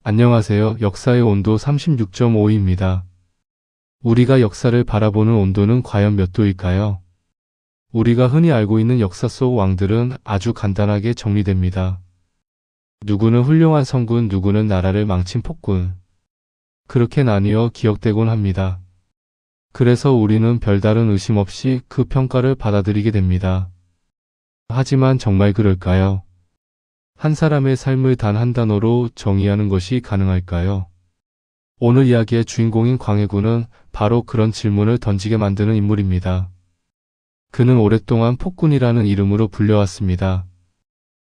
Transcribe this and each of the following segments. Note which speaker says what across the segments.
Speaker 1: 안녕하세요. 역사의 온도 36.5입니다. 우리가 역사를 바라보는 온도는 과연 몇 도일까요? 우리가 흔히 알고 있는 역사 속 왕들은 아주 간단하게 정리됩니다. 누구는 훌륭한 성군, 누구는 나라를 망친 폭군. 그렇게 나뉘어 기억되곤 합니다. 그래서 우리는 별다른 의심 없이 그 평가를 받아들이게 됩니다. 하지만 정말 그럴까요? 한 사람의 삶을 단 한 단어로 정의하는 것이 가능할까요? 오늘 이야기의 주인공인 광해군은 바로 그런 질문을 던지게 만드는 인물입니다. 그는 오랫동안 폭군이라는 이름으로 불려왔습니다.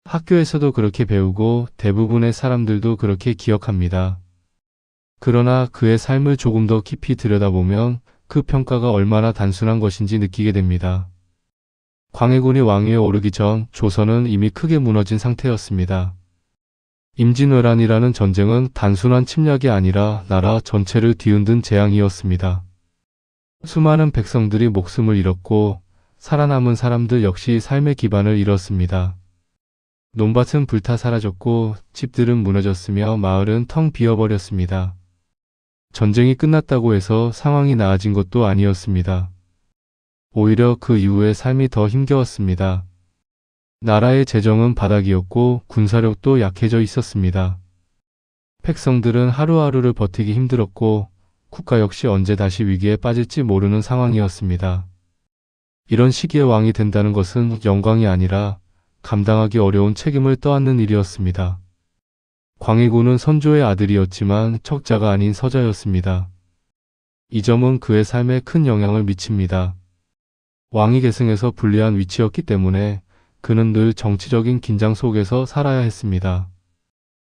Speaker 1: 학교에서도 그렇게 배우고 대부분의 사람들도 그렇게 기억합니다. 그러나 그의 삶을 조금 더 깊이 들여다보면 그 평가가 얼마나 단순한 것인지 느끼게 됩니다. 광해군이 왕위에 오르기 전 조선은 이미 크게 무너진 상태였습니다. 임진왜란이라는 전쟁은 단순한 침략이 아니라 나라 전체를 뒤흔든 재앙이었습니다. 수많은 백성들이 목숨을 잃었고 살아남은 사람들 역시 삶의 기반을 잃었습니다. 논밭은 불타 사라졌고 집들은 무너졌으며 마을은 텅 비어버렸습니다. 전쟁이 끝났다고 해서 상황이 나아진 것도 아니었습니다. 오히려 그 이후의 삶이 더 힘겨웠습니다. 나라의 재정은 바닥이었고 군사력도 약해져 있었습니다. 백성들은 하루하루를 버티기 힘들었고 국가 역시 언제 다시 위기에 빠질지 모르는 상황이었습니다. 이런 시기에 왕이 된다는 것은 영광이 아니라 감당하기 어려운 책임을 떠안는 일이었습니다. 광해군은 선조의 아들이었지만 척자가 아닌 서자였습니다. 이 점은 그의 삶에 큰 영향을 미칩니다. 왕위 계승에서 불리한 위치였기 때문에 그는 늘 정치적인 긴장 속에서 살아야 했습니다.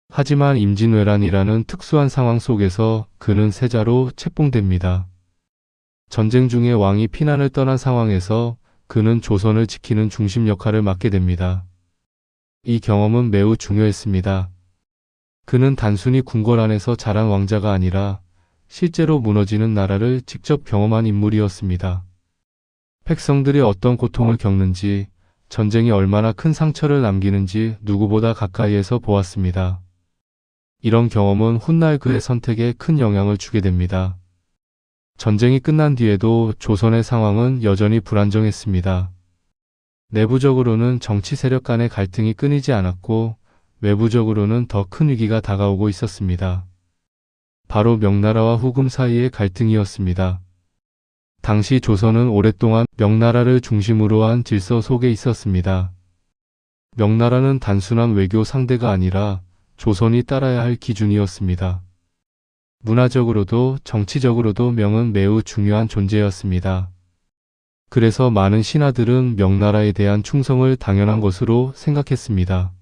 Speaker 1: 하지만 임진왜란이라는 특수한 상황 속에서 그는 세자로 책봉됩니다. 전쟁 중에 왕이 피난을 떠난 상황에서 그는 조선을 지키는 중심 역할을 맡게 됩니다. 이 경험은 매우 중요했습니다. 그는 단순히 궁궐 안에서 자란 왕자가 아니라 실제로 무너지는 나라를 직접 경험한 인물이었습니다. 백성들이 어떤 고통을 겪는지, 전쟁이 얼마나 큰 상처를 남기는지 누구보다 가까이에서 보았습니다. 이런 경험은 훗날 그의 선택에 큰 영향을 주게 됩니다. 전쟁이 끝난 뒤에도 조선의 상황은 여전히 불안정했습니다. 내부적으로는 정치 세력 간의 갈등이 끊이지 않았고 외부적으로는 더 큰 위기가 다가오고 있었습니다. 바로 명나라와 후금 사이의 갈등이었습니다. 당시 조선은 오랫동안 명나라를 중심으로 한 질서 속에 있었습니다. 명나라는 단순한 외교 상대가 아니라 조선이 따라야 할 기준이었습니다. 문화적으로도 정치적으로도 명은 매우 중요한 존재였습니다. 그래서 많은 신하들은 명나라에 대한 충성을 당연한 것으로 생각했습니다.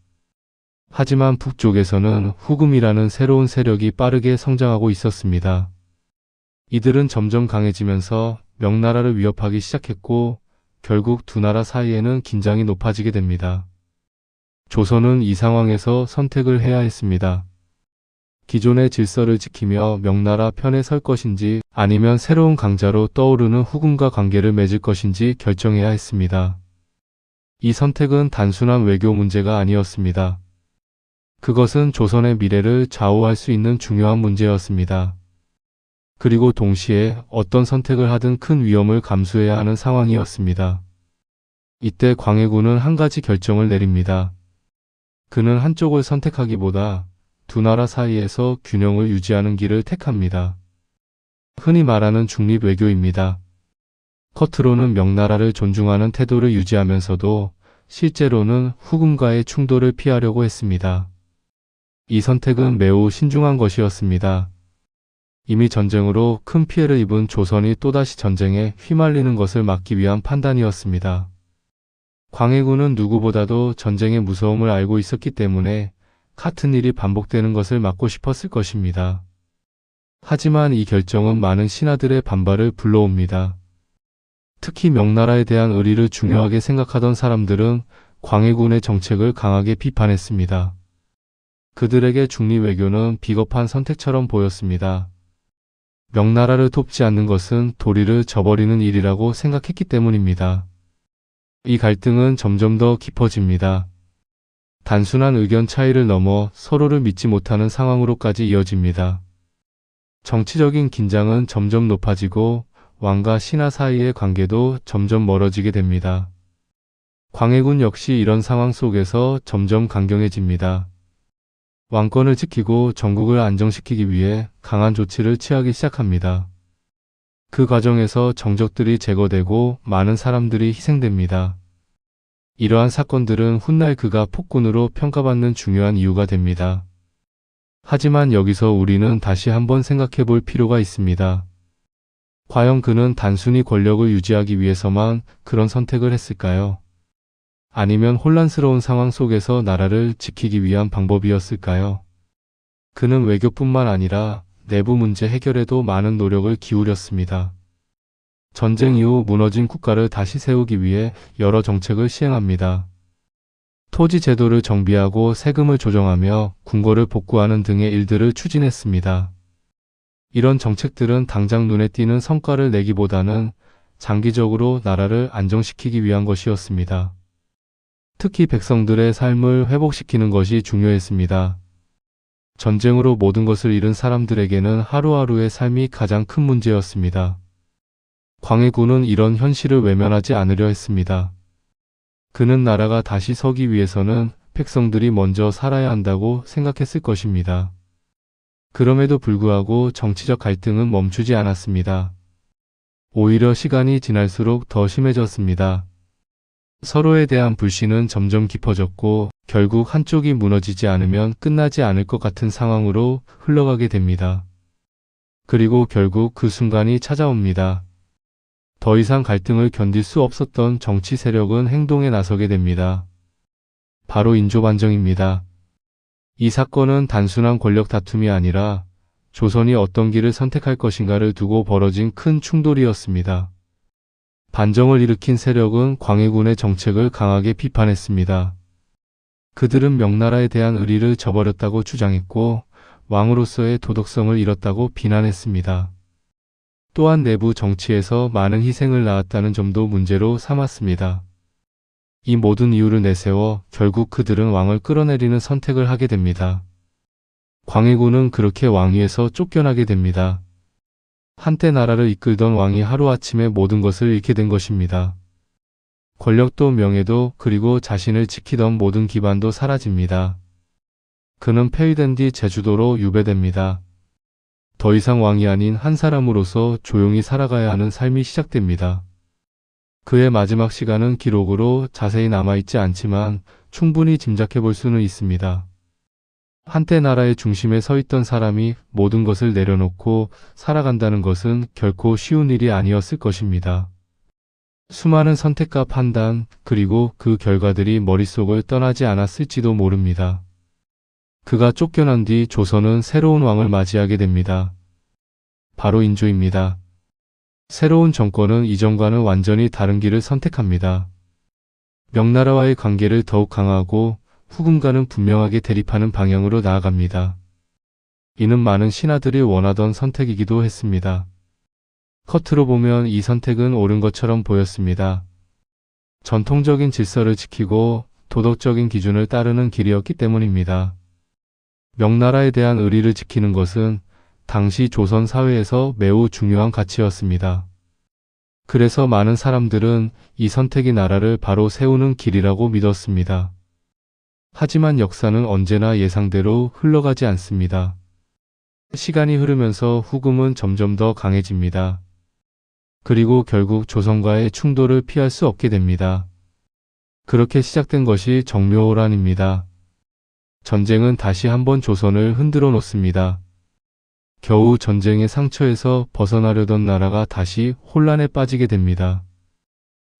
Speaker 1: 하지만 북쪽에서는 후금이라는 새로운 세력이 빠르게 성장하고 있었습니다. 이들은 점점 강해지면서 명나라를 위협하기 시작했고 결국 두 나라 사이에는 긴장이 높아지게 됩니다. 조선은 이 상황에서 선택을 해야 했습니다. 기존의 질서를 지키며 명나라 편에 설 것인지 아니면 새로운 강자로 떠오르는 후금과 관계를 맺을 것인지 결정해야 했습니다. 이 선택은 단순한 외교 문제가 아니었습니다. 그것은 조선의 미래를 좌우할 수 있는 중요한 문제였습니다. 그리고 동시에 어떤 선택을 하든 큰 위험을 감수해야 하는 상황이었습니다. 이때 광해군은 한 가지 결정을 내립니다. 그는 한쪽을 선택하기보다 두 나라 사이에서 균형을 유지하는 길을 택합니다. 흔히 말하는 중립 외교입니다. 겉으로는 명나라를 존중하는 태도를 유지하면서도 실제로는 후금과의 충돌을 피하려고 했습니다. 이 선택은 매우 신중한 것이었습니다. 이미 전쟁으로 큰 피해를 입은 조선이 또다시 전쟁에 휘말리는 것을 막기 위한 판단이었습니다. 광해군은 누구보다도 전쟁의 무서움을 알고 있었기 때문에 같은 일이 반복되는 것을 막고 싶었을 것입니다. 하지만 이 결정은 많은 신하들의 반발을 불러옵니다. 특히 명나라에 대한 의리를 중요하게 생각하던 사람들은 광해군의 정책을 강하게 비판했습니다. 그들에게 중립외교는 비겁한 선택처럼 보였습니다. 명나라를 돕지 않는 것은 도리를 저버리는 일이라고 생각했기 때문입니다. 이 갈등은 점점 더 깊어집니다. 단순한 의견 차이를 넘어 서로를 믿지 못하는 상황으로까지 이어집니다. 정치적인 긴장은 점점 높아지고 왕과 신하 사이의 관계도 점점 멀어지게 됩니다. 광해군 역시 이런 상황 속에서 점점 강경해집니다. 왕권을 지키고 전국을 안정시키기 위해 강한 조치를 취하기 시작합니다. 그 과정에서 정적들이 제거되고 많은 사람들이 희생됩니다. 이러한 사건들은 훗날 그가 폭군으로 평가받는 중요한 이유가 됩니다. 하지만 여기서 우리는 다시 한번 생각해 볼 필요가 있습니다. 과연 그는 단순히 권력을 유지하기 위해서만 그런 선택을 했을까요? 아니면 혼란스러운 상황 속에서 나라를 지키기 위한 방법이었을까요? 그는 외교뿐만 아니라 내부 문제 해결에도 많은 노력을 기울였습니다. 전쟁 이후 무너진 국가를 다시 세우기 위해 여러 정책을 시행합니다. 토지 제도를 정비하고 세금을 조정하며 궁궐을 복구하는 등의 일들을 추진했습니다. 이런 정책들은 당장 눈에 띄는 성과를 내기보다는 장기적으로 나라를 안정시키기 위한 것이었습니다. 특히 백성들의 삶을 회복시키는 것이 중요했습니다. 전쟁으로 모든 것을 잃은 사람들에게는 하루하루의 삶이 가장 큰 문제였습니다. 광해군은 이런 현실을 외면하지 않으려 했습니다. 그는 나라가 다시 서기 위해서는 백성들이 먼저 살아야 한다고 생각했을 것입니다. 그럼에도 불구하고 정치적 갈등은 멈추지 않았습니다. 오히려 시간이 지날수록 더 심해졌습니다. 서로에 대한 불신은 점점 깊어졌고 결국 한쪽이 무너지지 않으면 끝나지 않을 것 같은 상황으로 흘러가게 됩니다. 그리고 결국 그 순간이 찾아옵니다. 더 이상 갈등을 견딜 수 없었던 정치 세력은 행동에 나서게 됩니다. 바로 인조반정입니다. 이 사건은 단순한 권력 다툼이 아니라 조선이 어떤 길을 선택할 것인가를 두고 벌어진 큰 충돌이었습니다. 반정을 일으킨 세력은 광해군의 정책을 강하게 비판했습니다. 그들은 명나라에 대한 의리를 저버렸다고 주장했고 왕으로서의 도덕성을 잃었다고 비난했습니다. 또한 내부 정치에서 많은 희생을 낳았다는 점도 문제로 삼았습니다. 이 모든 이유를 내세워 결국 그들은 왕을 끌어내리는 선택을 하게 됩니다. 광해군은 그렇게 왕위에서 쫓겨나게 됩니다. 한때 나라를 이끌던 왕이 하루아침에 모든 것을 잃게 된 것입니다. 권력도 명예도 그리고 자신을 지키던 모든 기반도 사라집니다. 그는 폐위된 뒤 제주도로 유배됩니다. 더 이상 왕이 아닌 한 사람으로서 조용히 살아가야 하는 삶이 시작됩니다. 그의 마지막 시간은 기록으로 자세히 남아있지 않지만 충분히 짐작해 볼 수는 있습니다. 한때 나라의 중심에 서 있던 사람이 모든 것을 내려놓고 살아간다는 것은 결코 쉬운 일이 아니었을 것입니다. 수많은 선택과 판단, 그리고 그 결과들이 머릿속을 떠나지 않았을지도 모릅니다. 그가 쫓겨난 뒤 조선은 새로운 왕을 맞이하게 됩니다. 바로 인조입니다. 새로운 정권은 이전과는 완전히 다른 길을 선택합니다. 명나라와의 관계를 더욱 강화하고 후금과는 분명하게 대립하는 방향으로 나아갑니다. 이는 많은 신하들이 원하던 선택이기도 했습니다. 겉으로 보면 이 선택은 옳은 것처럼 보였습니다. 전통적인 질서를 지키고 도덕적인 기준을 따르는 길이었기 때문입니다. 명나라에 대한 의리를 지키는 것은 당시 조선 사회에서 매우 중요한 가치였습니다. 그래서 많은 사람들은 이 선택이 나라를 바로 세우는 길이라고 믿었습니다. 하지만 역사는 언제나 예상대로 흘러가지 않습니다. 시간이 흐르면서 후금은 점점 더 강해집니다. 그리고 결국 조선과의 충돌을 피할 수 없게 됩니다. 그렇게 시작된 것이 정묘호란입니다. 전쟁은 다시 한번 조선을 흔들어 놓습니다. 겨우 전쟁의 상처에서 벗어나려던 나라가 다시 혼란에 빠지게 됩니다.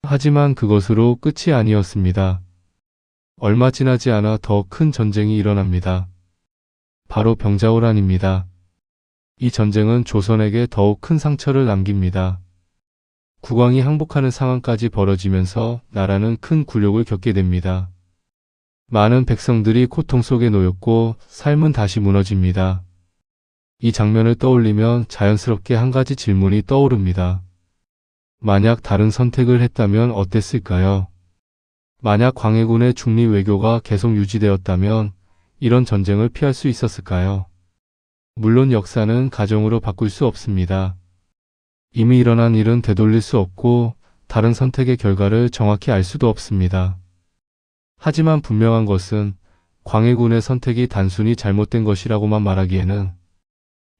Speaker 1: 하지만 그것으로 끝이 아니었습니다. 얼마 지나지 않아 더 큰 전쟁이 일어납니다. 바로 병자호란입니다. 이 전쟁은 조선에게 더욱 큰 상처를 남깁니다. 국왕이 항복하는 상황까지 벌어지면서 나라는 큰 굴욕을 겪게 됩니다. 많은 백성들이 고통 속에 놓였고 삶은 다시 무너집니다. 이 장면을 떠올리면 자연스럽게 한 가지 질문이 떠오릅니다. 만약 다른 선택을 했다면 어땠을까요? 만약 광해군의 중리 외교가 계속 유지되었다면 이런 전쟁을 피할 수 있었을까요? 물론 역사는 가정으로 바꿀 수 없습니다. 이미 일어난 일은 되돌릴 수 없고 다른 선택의 결과를 정확히 알 수도 없습니다. 하지만 분명한 것은 광해군의 선택이 단순히 잘못된 것이라고만 말하기에는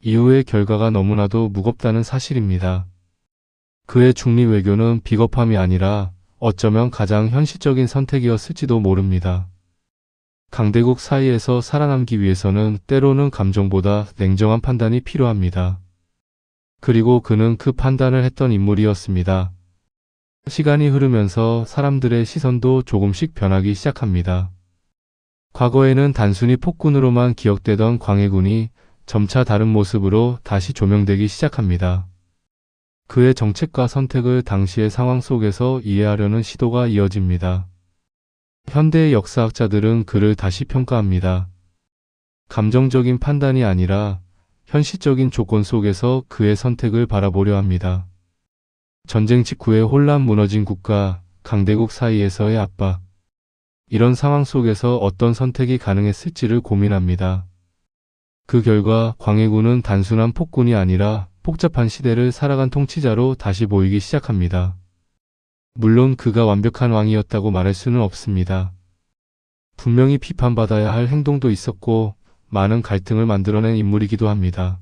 Speaker 1: 이후의 결과가 너무나도 무겁다는 사실입니다. 그의 중리 외교는 비겁함이 아니라 어쩌면 가장 현실적인 선택이었을지도 모릅니다. 강대국 사이에서 살아남기 위해서는 때로는 감정보다 냉정한 판단이 필요합니다. 그리고 그는 그 판단을 했던 인물이었습니다. 시간이 흐르면서 사람들의 시선도 조금씩 변하기 시작합니다. 과거에는 단순히 폭군으로만 기억되던 광해군이 점차 다른 모습으로 다시 조명되기 시작합니다. 그의 정책과 선택을 당시의 상황 속에서 이해하려는 시도가 이어집니다. 현대의 역사학자들은 그를 다시 평가합니다. 감정적인 판단이 아니라 현실적인 조건 속에서 그의 선택을 바라보려 합니다. 전쟁 직후의 혼란, 무너진 국가, 강대국 사이에서의 압박. 이런 상황 속에서 어떤 선택이 가능했을지를 고민합니다. 그 결과 광해군은 단순한 폭군이 아니라 복잡한 시대를 살아간 통치자로 다시 보이기 시작합니다. 물론 그가 완벽한 왕이었다고 말할 수는 없습니다. 분명히 비판받아야 할 행동도 있었고 많은 갈등을 만들어낸 인물이기도 합니다.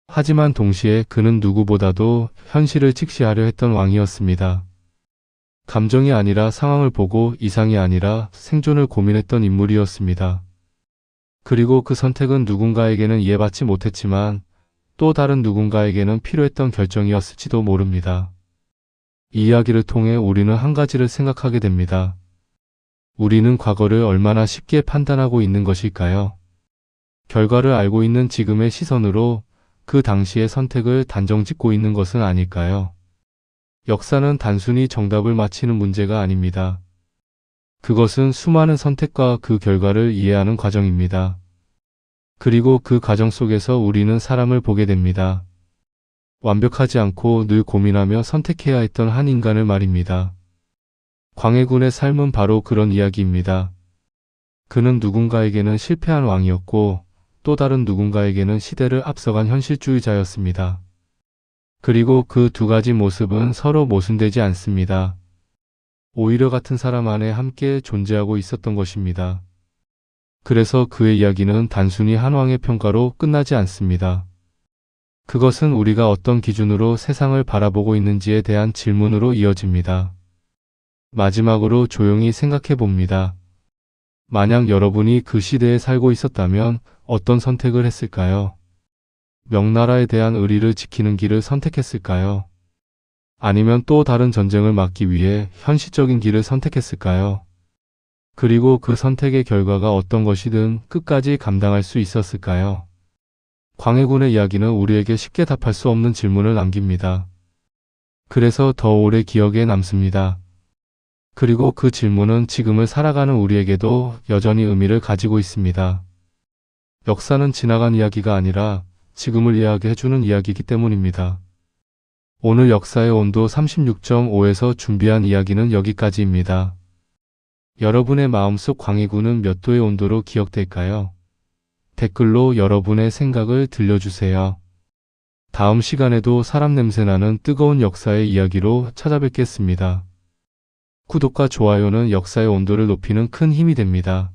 Speaker 1: 하지만 동시에 그는 누구보다도 현실을 직시하려 했던 왕이었습니다. 감정이 아니라 상황을 보고 이상이 아니라 생존을 고민했던 인물이었습니다. 그리고 그 선택은 누군가에게는 이해받지 못했지만 또 다른 누군가에게는 필요했던 결정이었을지도 모릅니다. 이 이야기를 통해 우리는 한 가지를 생각하게 됩니다. 우리는 과거를 얼마나 쉽게 판단하고 있는 것일까요? 결과를 알고 있는 지금의 시선으로 그 당시의 선택을 단정짓고 있는 것은 아닐까요? 역사는 단순히 정답을 맞히는 문제가 아닙니다. 그것은 수많은 선택과 그 결과를 이해하는 과정입니다. 그리고 그 과정 속에서 우리는 사람을 보게 됩니다. 완벽하지 않고 늘 고민하며 선택해야 했던 한 인간을 말입니다. 광해군의 삶은 바로 그런 이야기입니다. 그는 누군가에게는 실패한 왕이었고 또 다른 누군가에게는 시대를 앞서간 현실주의자였습니다. 그리고 그 두 가지 모습은 서로 모순되지 않습니다. 오히려 같은 사람 안에 함께 존재하고 있었던 것입니다. 그래서 그의 이야기는 단순히 한 왕의 평가로 끝나지 않습니다. 그것은 우리가 어떤 기준으로 세상을 바라보고 있는지에 대한 질문으로 이어집니다. 마지막으로 조용히 생각해 봅니다. 만약 여러분이 그 시대에 살고 있었다면 어떤 선택을 했을까요? 명나라에 대한 의리를 지키는 길을 선택했을까요? 아니면 또 다른 전쟁을 막기 위해 현실적인 길을 선택했을까요? 그리고 그 선택의 결과가 어떤 것이든 끝까지 감당할 수 있었을까요? 광해군의 이야기는 우리에게 쉽게 답할 수 없는 질문을 남깁니다. 그래서 더 오래 기억에 남습니다. 그리고 그 질문은 지금을 살아가는 우리에게도 여전히 의미를 가지고 있습니다. 역사는 지나간 이야기가 아니라 지금을 이해하게 해주는 이야기이기 때문입니다. 오늘 역사의 온도 36.5에서 준비한 이야기는 여기까지입니다. 여러분의 마음속 광해군은 몇 도의 온도로 기억될까요? 댓글로 여러분의 생각을 들려주세요. 다음 시간에도 사람 냄새나는 뜨거운 역사의 이야기로 찾아뵙겠습니다. 구독과 좋아요는 역사의 온도를 높이는 큰 힘이 됩니다.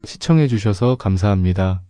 Speaker 1: 시청해주셔서 감사합니다.